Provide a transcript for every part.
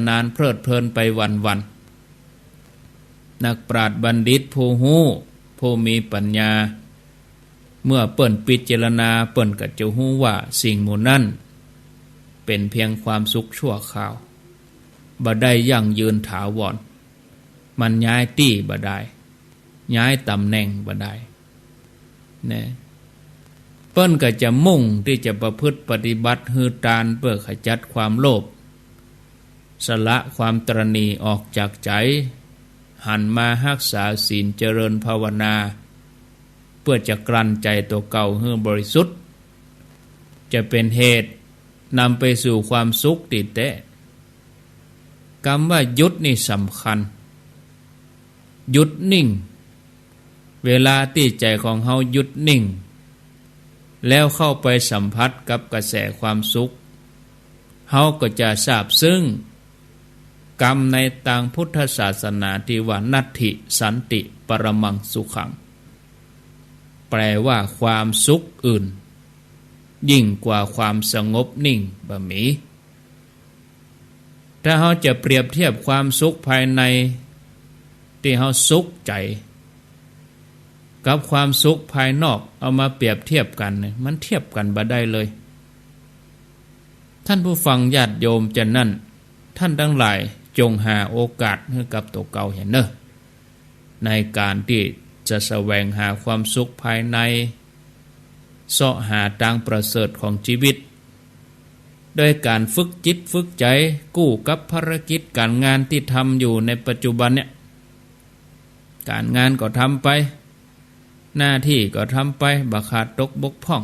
นานเพลิดเพลินไปวันๆนักปราชญ์บัณฑิตผู้ฮู้ผู้มีปัญญาเมื่อเปิ้นพิจารณาเปิ้นก็จะฮู้ว่าสิ่งหมู่นั้นเป็นเพียงความสุขชั่วคราวบ่ได้ยั่งยืนถาวรมันย้ายที่บ่ได้ย้ายตำแหน่งบ่ได้นะเปิ้นก็จะมุ่งที่จะประพฤติปฏิบัติฮือตานเพื่อขจัดความโลภสละความตระหนี่ออกจากใจหันมารักษาศีลเจริญภาวนาเพื่อจะกลั่นใจตัวเก่าให้บริสุทธิ์จะเป็นเหตุนำไปสู่ความสุขติดแท้คำว่าหยุดนี่สำคัญหยุดนิ่งเวลาที่ใจของเฮาหยุดนิ่งแล้วเข้าไปสัมผัสกับกระแสความสุขเฮาก็จะทราบซึ่งกรรมในทางพุทธศาสนาที่ว่านัตถิสันติปรมังสุขังแปลว่าความสุขอื่นยิ่งกว่าความสงบนิ่งบ่มีถ้าเฮาจะเปรียบเทียบความสุขภายในที่เฮาสุขใจกับความสุขภายนอกเอามาเปรียบเทียบกันมันเทียบกันบ่ได้เลยท่านผู้ฟังญาติโยมจะนั่นท่านทั้งหลายจงหาโอกาสให้กับตัวเก่าเห็นเนอะในการที่จะแสวงหาความสุขภายในเสาะหาทางประเสริฐของชีวิตด้วยการฝึกจิตฝึกใจกู้กับภารกิจการงานที่ทำอยู่ในปัจจุบันเนี่ยการงานก็ทำไปหน้าที่ก็ทำไปบ่ขาดตกบกพร่อง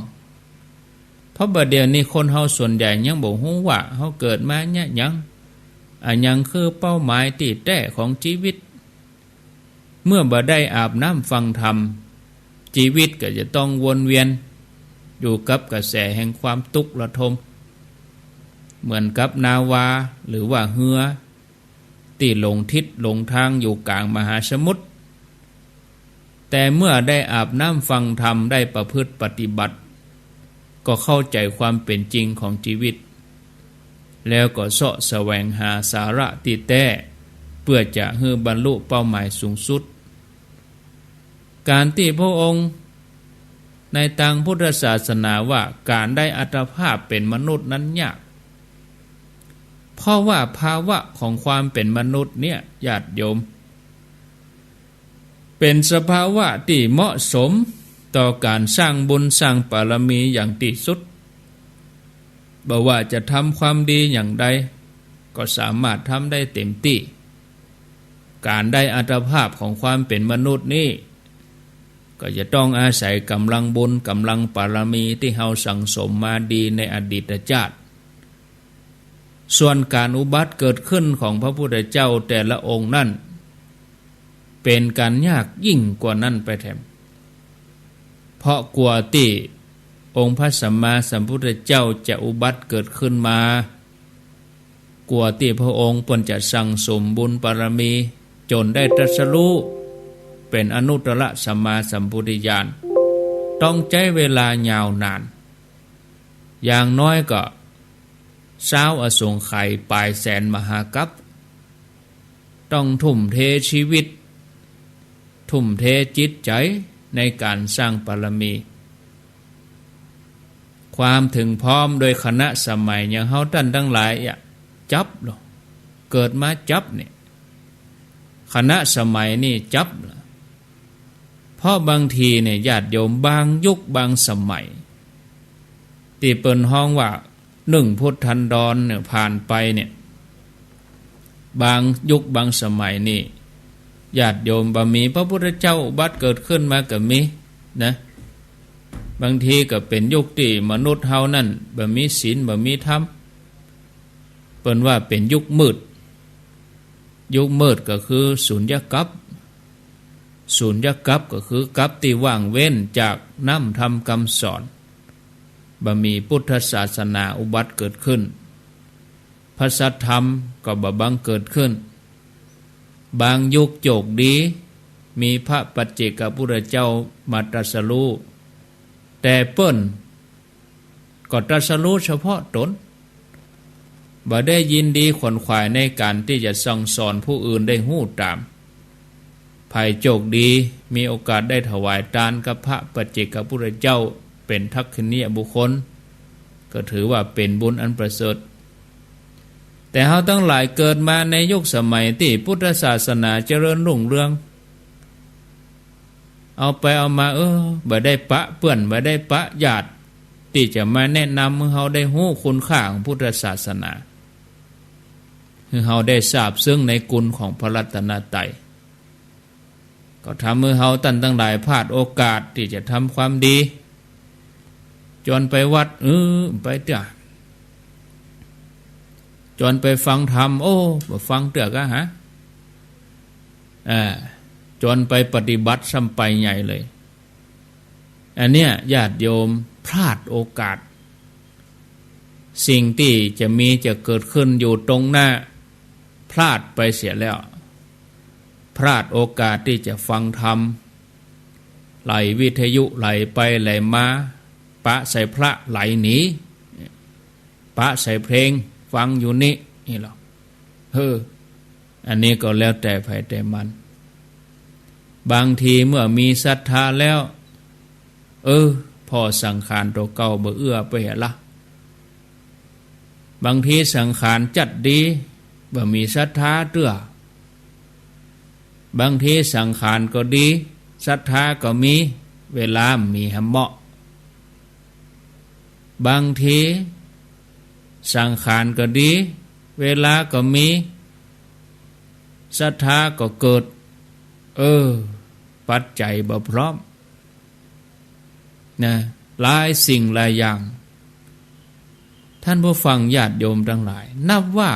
เพราะบัดเดี๋ยวนี้คนเฮาส่วนใหญ่ยังบ่ฮู้ว่าเฮาเกิดมาเนี่ยหยังคือเป้าหมายที่แท้ของชีวิตเมื่อบ่ได้อาบน้ำฟังธรรมชีวิตก็จะต้องวนเวียนอยู่กับกระแสแห่งความทุกข์ระทมเหมือนกับนาวาหรือว่าเรือที่หลงทิศหลงทางอยู่กลางมหาสมุทรแต่เมื่อได้อาบน้ำฟังธรรมได้ประพฤติปฏิบัติก็เข้าใจความเป็นจริงของชีวิตแล้วก็เสาะแสวงหาสาระที่แท้เพื่อจะให้บรรลุเป้าหมายสูงสุดการที่พระองค์ในทางพุทธศาสนาว่าการได้อัตภาพเป็นมนุษย์นั้นยากเพราะว่าภาวะของความเป็นมนุษย์เนี่ยญาติโยมเป็นสภาวะที่เหมาะสมต่อการสร้างบุญสร้างบารมีอย่างที่สุดบ่ว่าจะทำความดีอย่างใดก็สามารถทำได้เต็มที่การได้อัตภาพของความเป็นมนุษย์นี่ก็จะต้องอาศัยกำลังบุญกำลังบารมีที่เฮาสั่งสมมาดีในอดีตชาติส่วนการอุบัติเกิดขึ้นของพระพุทธเจ้าแต่ละองค์นั่นเป็นการยากยิ่งกว่านั้นไปแถมเพราะกลัวที่องค์พระสัมมาสัมพุทธเจ้าจะอุบัติเกิดขึ้นมากลัวที่พระองค์เพิ่นจะสั่งสมบุญบารมีจนได้ตรัสรู้เป็นอนุตตรสัมมาสัมพุทธญาณต้องใช้เวลายาวนานอย่างน้อยก็20อสงไขยปลายแสนมหากัปต้องทุ่มเทชีวิตทุ่มเทจิตใจในการสร้างบารมีความถึงพร้อมโดยคณะสมัยอย่างเฮาท่านทั้งหลายจับหรอเกิดมาจับเนี่ยคณะสมัยนี่จับเพราะบางทีเนี่ยญาติโยมบางยุคบางสมัยที่เปิ้นฮ้องว่า1พุทธันดรเนี่ยผ่านไปเนี่ยบางยุคบางสมัยนี่ญาติโยมบ่มีพระพุทธเจ้าอุบัติเกิดขึ้นมาก็มีนะบางทีก็เป็นยุคที่มนุษย์เฮานั่นบ่มีศีลบ่มีธรรมเปิ้นว่าเป็นยุคมืดก็คือสุญญกัปก็คือกัปที่ว่างเว้นจากน้ำธรรมคำสอนบ่มีพุทธศาสนาอุบัติเกิดขึ้นพระสัทธรรมก็บ่บังเกิดขึ้นบางยุคโจกดีมีพระปัจเจกพุทธเจ้ามาตรัสรู้แต่เปิ้นก็ตรัสรู้เฉพาะตน บ่ได้ยินดีขวนขวายในการที่จะสั่งสอนผู้อื่นได้หู้ตามภัยโชคดีมีโอกาสได้ถวายทานกับพระปัจเจกพุทธเจ้าเป็นทักษิณยบุคคลก็ถือว่าเป็นบุญอันประเสริฐแต่เฮาทั้งหลายเกิดมาในยุคสมัยที่พุทธศาสนาเจริญรุ่งเรืองเอาไปเอามาบ่ได้ปะเปื้อนบ่ได้ปะญาติที่จะมาแนะนำให้เฮาได้ฮู้คุณค่าของพุทธศาสนาให้เฮาได้ทราบซึ่งในคุณของพระรัตนตรัยก็ทำให้เฮาท่านทั้งหลายพลาดโอกาสที่จะทำความดีจนไปวัดไปเด้อจนไปฟังธรรมบ่ฟังเตื้อกะฮะจนไปปฏิบัติซ้ำไปใหญ่เลยอันเนี้ยญาติโยมพลาดโอกาสสิ่งที่จะเกิดขึ้นอยู่ตรงหน้าพลาดไปเสียแล้วพลาดโอกาสที่จะฟังธรรมไหลวิทยุไหลไปไหลมาปะใส่พระไหลหนีปะใส่เพลงฟังอยู่นี่หรอกอันนี้ก็แล้วแต่ใครแต่มันบางทีเมื่อมีศรัทธาแล้วพอสังขารตัวเก่าบ่เอื้อไปละบางทีสังขารจัดดีบ่มีศรัทธาเตื้อบางทีสังขารก็ดีศรัทธาก็มีเวลามีหเหมาะบางทีสังขารก็ดีเวลาก็มีศรัทธาก็เกิดปัจจัยบ่พร้อมนะหลายสิ่งหลายอย่างท่านผู้ฟังญาติโยมทั้งหลายนับว่า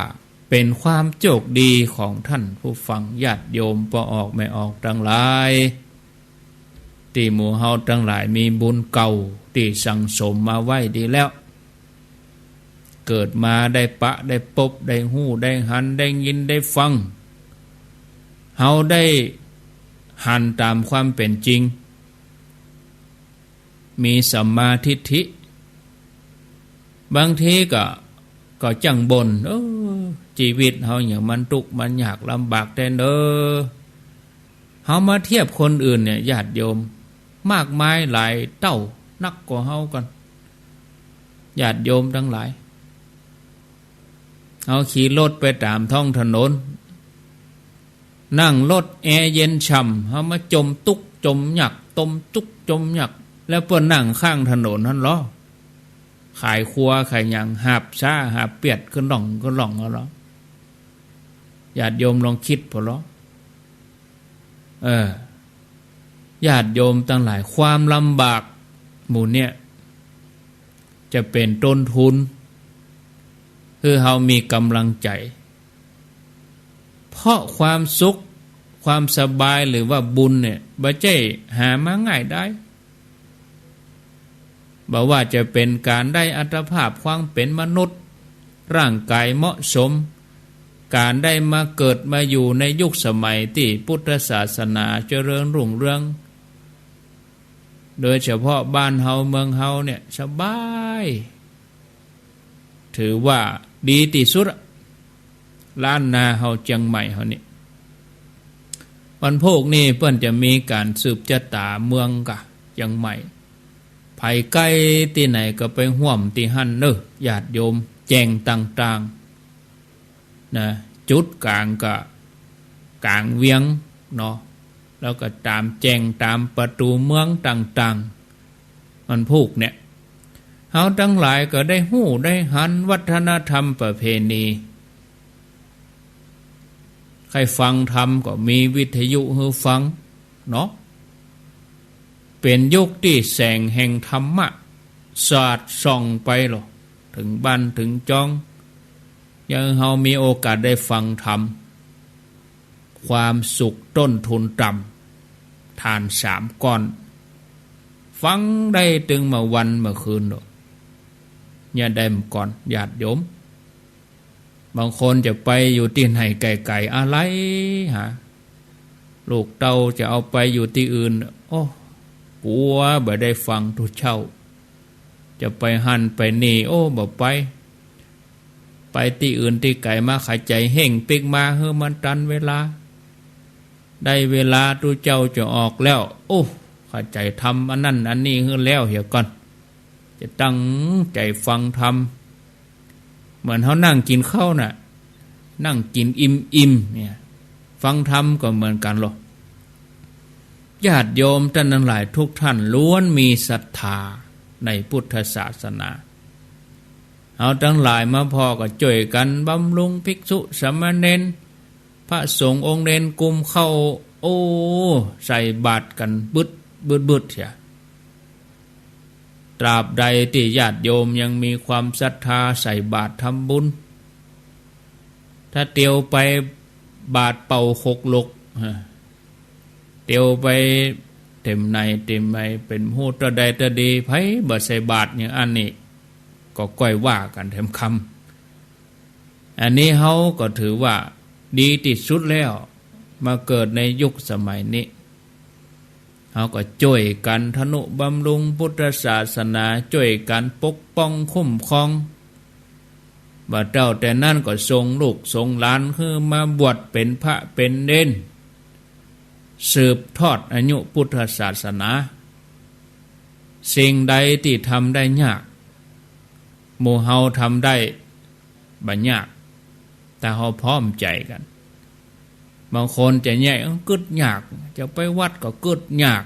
เป็นความโชคดีของท่านผู้ฟังญาติโยมบ่ออกไม่ออกทั้งหลายที่หมู่เฮาทั้งหลายมีบุญเก่าที่สั่งสมมาไว้ดีแล้วเกิดมาได้ปะได้พบได้หู้ได้หันได้ยินได้ฟังเฮาได้หันตามความเป็นจริงมีสัมมาทิฏฐิบางทีก็จังบ่นชีวิตเฮาอย่างมันทุกข์มันยากลำบากแต่เฮามาเทียบคนอื่นเนี่ยญาติโยมมากมายหลายเต้านักกว่าเฮากันญาติโยมทั้งหลายเฮาขี่รถไปตามท้องถนนนั่งรถแอร์เย็นฉ่ำเฮามาจมตุกจมหยักต้มตุกจมหยักแล้วเพิ่นนั่งข้างถนนนั่นล้อขายครัวขายหยังหาบซ่าหาบเปียดขึ้นหล่องเอาล้อญาติโยมลองคิดพอล้อญาติโยมทั้งหลายความลำบากหมู่เนี่ยจะเป็นต้นทุนคือเฮามีกำลังใจเพราะความสุขความสบายหรือว่าบุญเนี่ยบ่ใช่หามาง่ายได้บ่ว่าจะเป็นการได้อัตภาพความเป็นมนุษย์ร่างกายเหมาะสมการได้มาเกิดมาอยู่ในยุคสมัยที่พุทธศาสนาเจริญรุ่งเรืองโดยเฉพาะบ้านเฮาเมืองเฮาเนี่ยสบายถือว่าดีที่สุดล้านนาเฮาเชียงใหม่เฮานี่วันพวกนี้เพิ่นจะมีการสืบชะตาเมืองกะเชียงใหม่ไผใกล้ที่ไหนก็ไปห่วมที่หั่นญาติโยมแจ้งต่างๆนะจุดกลางก็กลางเวียงเนาะแล้วก็ตามแจ้งตามประตูเมืองต่างๆมันพวกเนี่ยเฮาทั้งหลายก็ได้ฮู้ได้หันวัฒนธรรมประเพณีใครฟังธรรมก็มีวิทยุให้ฟังเนาะเป็นยุคที่แสงแห่งธรรมะสาดส่องไปหรอถึงบ้านถึงจองยังเฮามีโอกาสได้ฟังธรรมความสุขต้นทุนต่ำทาน3 ก้อนฟังได้ถึงมาวันมาคืนหรออย่าได้มาก่อนญาติโยมบางคนจะไปอยู่ที่ไหนไกลๆอะไรหาลูกเต้าจะเอาไปอยู่ที่อื่นกลัวบ่ได้ฟังทุกเช้าจะไปหันไปนี่บ่ไป ไปที่อื่นที่ไกลมาขายใจเห่งปิกมาเฮือมันตันเวลาได้เวลาตูเจ้าจะออกแล้วโอ้ขายใจทำอันนั้นอันนี้เฮือแล้วเหี่ยวก่อนจะตั้งใจฟังทำเหมือนเขานั่งกินข้าวน่ะนั่งกินอิ่มเนี่ยฟังธรรมก็เหมือนกันหรอกญาติโยมท่านทั้งหลายทุกท่านล้วนมีศรัทธาในพุทธศาสนาเอาทั้งหลายมาพอก็ช่วยกันบำรุงภิกษุสามเณรพระสงฆ์องค์เณรกุมเข้าโอ้ใส่บาตรกันบึดเสียตราบใดที่ญาติโยมยังมีความศรัทธาใส่บาตรทำบุญถ้าเตียวไปบาตรเป่าหกลกเตียวไปเต็มในเต็มในเป็นหูตระใดตระดีไผบ่ใส่บาตรอย่างอันนี้ก็ก้อยว่ากันเต็มคำอันนี้เขาก็ถือว่าดีที่สุดแล้วมาเกิดในยุคสมัยนี้เขาก็ช่วยกันทนุบำรุงพุทธศาสนาช่วยกันปกป้องคุ้มครองบ่เจ้าแต่นั่นก็ทรงลูกทรงหลานคือมาบวชเป็นพระเป็นเณรสืบทอดอายุพุทธศาสนาสิ่งใดที่ทำได้ยากหมู่เฮาทำได้บ่ยากแต่เฮาพร้อมใจกันบางคนจะแย่กึดยากจะไปวัดก็กึดยาก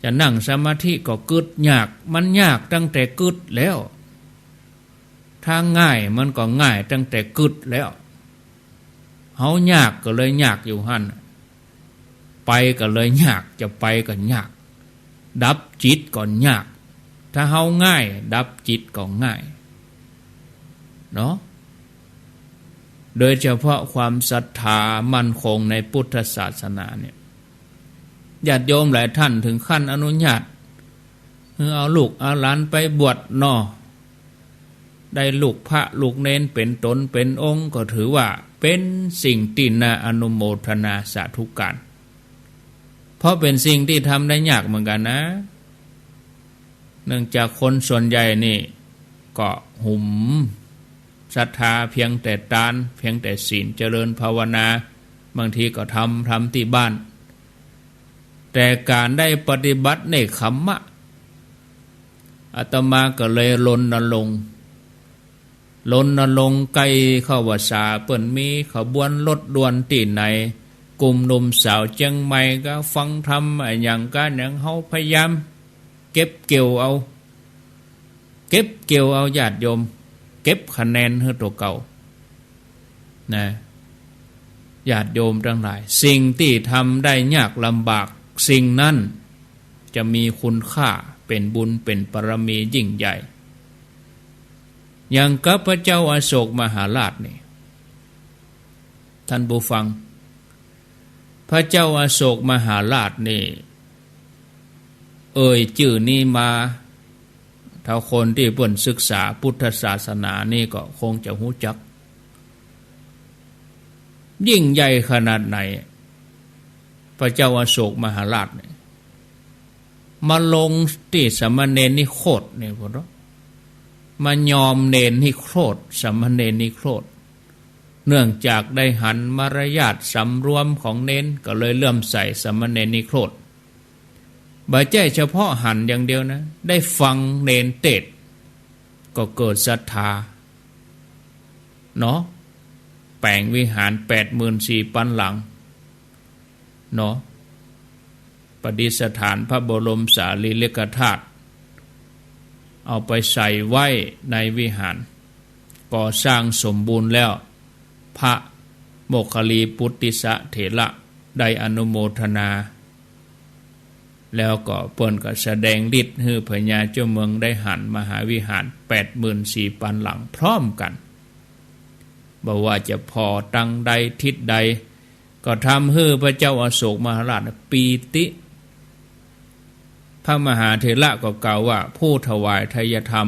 จะนั่งสมาธิก็กึดยากมันยากตั้งแต่กึดแล้วทางง่ายมันก็ง่ายตั้งแต่กึดแล้วเฮายากก็เลยยากอยู่หั่นไปก็เลยยากจะไปก็ยากดับจิตก็ยากถ้าเฮาง่ายดับจิตก็ง่ายเนาะโดยเฉพาะความศรัทธามั่นคงในพุทธศาสนาเนี่ยญาติโยมหลายท่านถึงขั้นอนุญาตเอาลูกเอาหลานไปบวชนอได้ลูกพระลูกเณรเป็นตนเป็นองค์ก็ถือว่าเป็นสิ่งที่น่าอนุโมทนาสาธุการเพราะเป็นสิ่งที่ทำได้ยากเหมือนกันนะเนื่องจากคนส่วนใหญ่นี่ก็หุมศรัทธาเพียงแต่ทานเพียงแต่ศีลเจริญภาวนาบางทีก็ทำที่บ้านแต่การได้ปฏิบัติในคัมมะอาตมาก็เลยรณรงค์ไกลเข้าว่าสาเปิ้นมีขบวนรถด่วนที่ไหนกลุ่มหนุ่มสาวเชียงใหม่ก็ฟังธรรมอย่างกันอย่างเฮาพยายามเก็บเกี่ยวเอาญาติโยมเก็บคะแนนให้ตัวเก่านะญาติโยมทั้งหลายสิ่งที่ทำได้ยากลำบากสิ่งนั้นจะมีคุณค่าเป็นบุญเป็นปรมียิ่งใหญ่อย่างกับพระเจ้าอโศกมหาราชนี่ท่านผู้ฟังพระเจ้าอโศกมหาราชนี่ชื่อนี้มาถ้าคนที่เพิ่นศึกษาพุทธศาสนานี่ก็คงจะรู้จักยิ่งใหญ่ขนาดไหนพระเจ้าอโศกมหาราชเนี่ยมาลงที่สามเณรนิโครธเนี่ยพอแล้วมายอมเนรนิโครธสามเณรนิโครธเนื่องจากได้หันมารยาทสำรวมของเนรก็เลยเลื่อมใสสามเณรนิโครธบ่ใช่เฉพาะหันอย่างเดียวนะได้ฟังเนรเทศน์ก็เกิดศรัทธาเนาะแปลงวิหาร 84,000 หลังเนาะประดิษฐานพระบรมสารีริกธาตุเอาไปใส่ไว้ในวิหารก่อสร้างสมบูรณ์แล้วพระโมคคัลลีปุตติสะเถระได้อนุโมทนาแล้วก็เปิ้นก็แสดงฤทธิ์ให้พญาเจ้าเมืองได้หันมหาวิหาร 84,000 หลังพร้อมกันบ่ว่าจะพอตั้งใดทิศใดก็ทำให้พระเจ้าอโศกมหาราชปีติพระมหาเถระก็กล่าวว่าผู้ถวายทายธรรม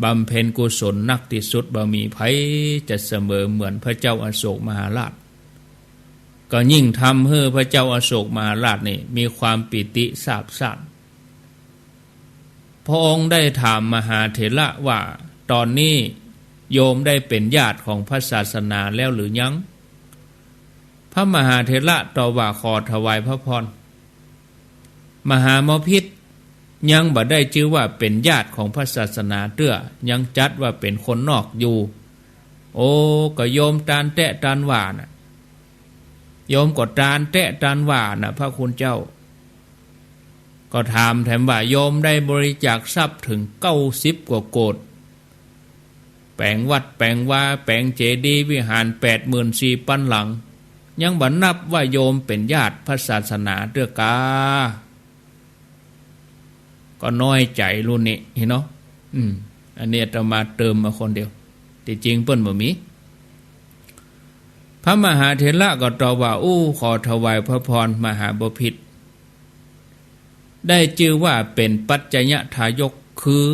บำเพ็ญกุศลนักที่สุดบ่มีไผจะเสมอเหมือนพระเจ้าอโศกมหาราชก็ยิ่งทำให้พระเจ้าอโศกมหาราชนี่มีความปิติซาบซ่านพระองค์ได้ถามมหาเถระว่าตอนนี้ โยมได้เป็นญาติของพระศาสนาแล้วหรือยังพระมหาเถระตอบว่าขอถวายพระพรมหามพิษยังบ่ได้ชื่อว่าเป็นญาติของพระศาสนาเตื้อยังจัดว่าเป็นคนนอกอยู่โอ้ก็โยมตานแตะตานว่าน่ะโยมก็ตานแตะตานว่าน่ะพระคุณเจ้าก็ถามแถมว่าโยมได้บริจาคทรัพย์ถึง90 กว่าโกฏแปลงวัดแปลงว่าแปลงเจดีย์วิหาร 84,000 หลังยังบ่นับว่าโยมเป็นญาติพระศาสนาเตื้อกาก็น้อยใจรุ่นนี้เห็นเนาะอันนี้อาตมาเติมมาคนเดียวที่จริงเปิ้นบ่มีพระมหาเถระก็ตอบว่าขอถวายพระพรมหาบพิตรได้ชื่อว่าเป็นปัจจยทายกคือ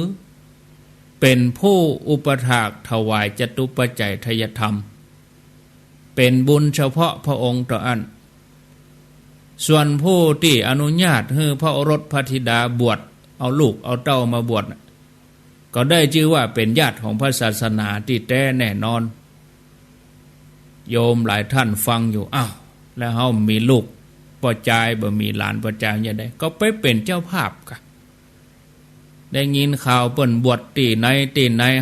เป็นผู้อุปถากถวายจตุปัจจัยทายธรรมเป็นบุญเฉพาะพระองค์ต่ออันส่วนผู้ที่อนุญาตให้พระโอรสพระธิดาบวชเอาลูกเอาเต้ามาบวชก็ได้ชื่อว่าเป็นญาติของพระศาสนาที่แท้แน่นอนโยมหลายท่านฟังอยู่แล้วเฮามีลูกบ่จ่ายบ่มีหลานบ่จ่ายยังไดก็ไปเป็นเจ้าภาพกะได้ยินข่าวเปิ้นบวชที่ไหน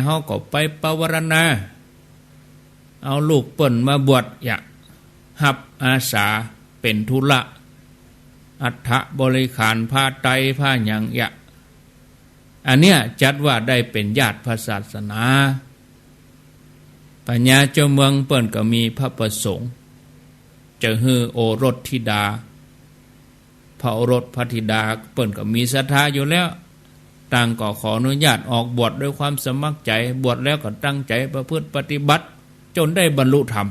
เฮาก็ไปปวารณาเอาลูกเปิ้นมาบวชอยากรับอาสาเป็นธุระอัฐบริขารผ้าไตรผ้าหยังอันเนี้ยจัดว่าได้เป็นญาติพระศาสนาปัญญาเจ้าเมืองเปิ้นก็มีพระประสงค์จะฮือโอรสธิดาพระโอรสพระธิดาเปิ้นก็มีศรัทธาอยู่แล้วต่างก็ขออนุญาตออกบวชด้วยความสมัครใจบวชแล้วก็ตั้งใจประพฤติปฏิบัติจนได้บรรลุธรรม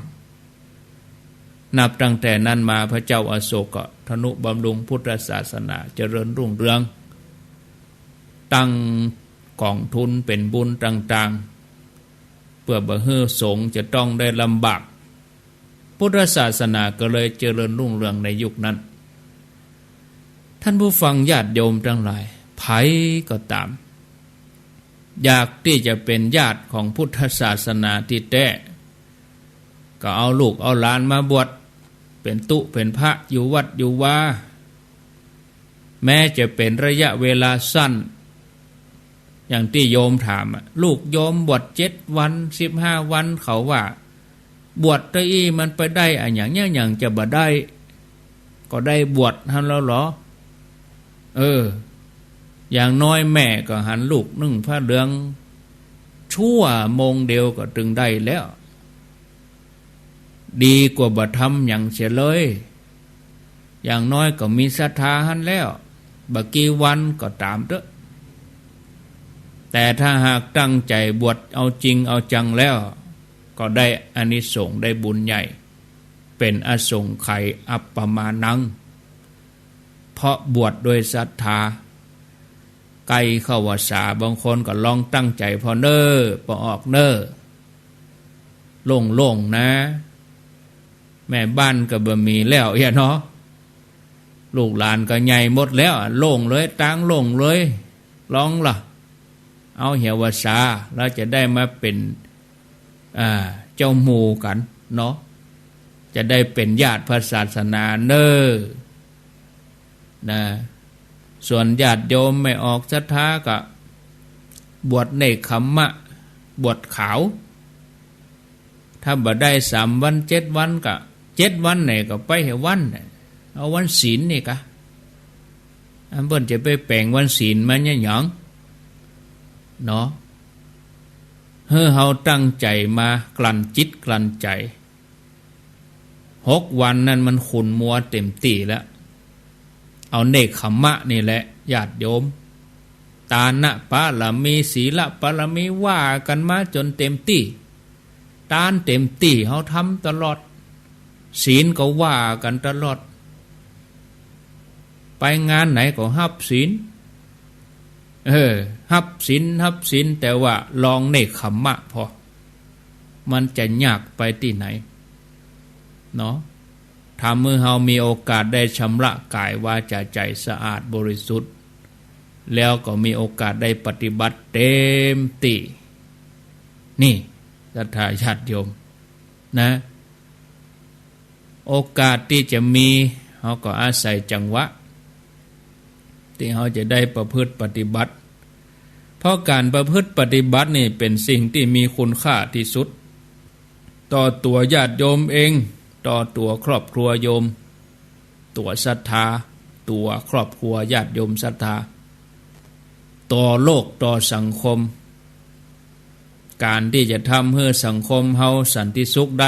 นับตั้งแต่นั้นมาพระเจ้าอโศกก็ทนุบำรุงพุทธศาสนาเจริญรุ่งเรืองตั้งกองทุนเป็นบุญต่างๆเพื่อบ่ให้สงฆ์จะต้องได้ลำบากพุทธศาสนาก็เลยเจริญรุ่งเรืองในยุคนั้นท่านผู้ฟังญาติโยมทั้งหลายไผก็ตามอยากที่จะเป็นญาติของพุทธศาสนาที่แท้ก็เอาลูกเอาหลานมาบวชเป็นตุเป็นพระอยู่วัดอยู่ว่าแม้จะเป็นระยะเวลาสั้นอย่างที่โยมถามลูกโยมบวช7 วัน15 วันเขาว่าบวชตะอี้มันไปได้อย่างเนี้ยอย่างจะบ่ได้ก็ได้บวชท่านแล้วเหรออย่างน้อยแม่ก็หันลูกนึ่งผ้าเหลืองชั่วโมงเดียวก็ถึงได้แล้วดีกว่าบ่ทำอย่างเสียเลยอย่างน้อยก็มีศรัทธาหันแล้วบ่กี่วันก็ตามเถอะแต่ถ้าหากตั้งใจบวชเอาจริงเอาจังแล้วก็ได้อานิสงส์ได้บุญใหญ่เป็นอสงไขยอัปปมานังเพราะบวชโดยศรัทธาไกลเข้าวาสาบางคนก็ลองตั้งใจพอพอออกโล่งๆนะแม่บ้านก็บ่มีแล้วเนาะลูกหลานก็ใหญ่หมดแล้วโล่งเลยตั้งโล่งเลยลองล่ะเอาเหี่ยววาสาแล้วจะได้มาเป็นเจ้าหมู่กันเนาะจะได้เป็นญาติพระศาสนานะส่วนญาติโยมไม่ออกศรัทธาก็บวชเนกขัมมะบวชขาวถ้าบ่ได้3 วัน7 วันก็7 วันไหนก็ไปให้วันเอาวันศีลนี่กะอันเปิ้นจะไปแปลงวันศีลมันหยังเนาะเฮาตั้งใจมากลั่นจิตกลั่นใจ6 วันนั้นมันขุ่นมัวเต็มที่แล้วเอาเนกขัมมะนี่แหละญาติโยมตานะปะละมีศีละปะละมีว่ากันมาจนเต็มที่ตานเต็มที่เฮาทำตลอดศีลก็ว่ากันตลอดไปงานไหนก็ฮับศีลฮับศีลแต่ว่าลองเนกขัมมะพอมันจะยากไปที่ไหนเนาะถ้าเมื่อเฮามีโอกาสได้ชำระกายวาจาใจสะอาดบริสุทธิ์แล้วก็มีโอกาสได้ปฏิบัติเต็มที่นี่ ศรัทธาญาติโยมนะโอกาสที่จะมีเขาก็อาศัยจังหวะที่เขาจะได้ประพฤติปฏิบัติเพราะการประพฤติปฏิบัตินี่เป็นสิ่งที่มีคุณค่าที่สุดต่อตัวญาติโยมเองต่อตัวครอบครัวโยมตัวศรัทธาตัวครอบครัวญาติโยมศรัทธาต่อโลกต่อสังคมการที่จะทำให้สังคมเฮาสันติสุขได้